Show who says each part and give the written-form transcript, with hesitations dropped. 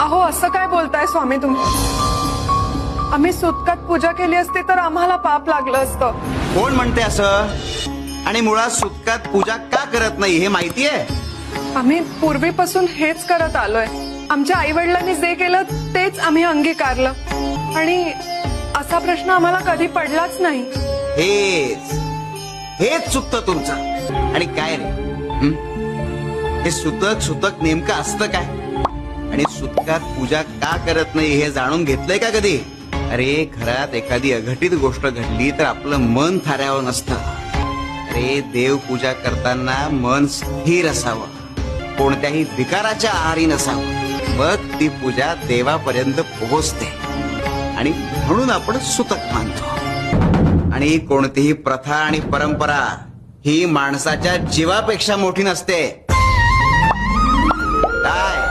Speaker 1: अहो असं काय बोलताय स्वामी तुम्ही? आम्ही सुतकात पूजा केली असती तर आम्हाला पाप लागलं असतं.
Speaker 2: कोण म्हणते असं? आणि मुळात सुतकात पूजा का करत नाही हे माहितीये?
Speaker 1: आम्ही पूर्वीपासून हेच करत आलोय. आमच्या आई वडिलांनी जे केलं तेच आम्ही अंगीकारलं आणि असा प्रश्न आम्हाला कधी पडलाच नाही.
Speaker 2: हेच चुकतं तुमचं. आणि काय रे, हे सुतक नेमकं असतं काय? आणि सुतकात पूजा का करत नाही हे जाणून घेतलंय का कधी? अरे घरात एखादी अघटित गोष्ट घडली तर आपलं मन थाऱ्यावर नसतं. अरे देव पूजा करताना मन स्थिर असावं, कोणत्याही विकाराच्या आहारी नसावं, मग ती पूजा देवापर्यंत पोहोचते. आणि म्हणून आपण सुतक मानतो. आणि कोणतीही प्रथा आणि परंपरा ही माणसाच्या जीवापेक्षा मोठी नसते. काय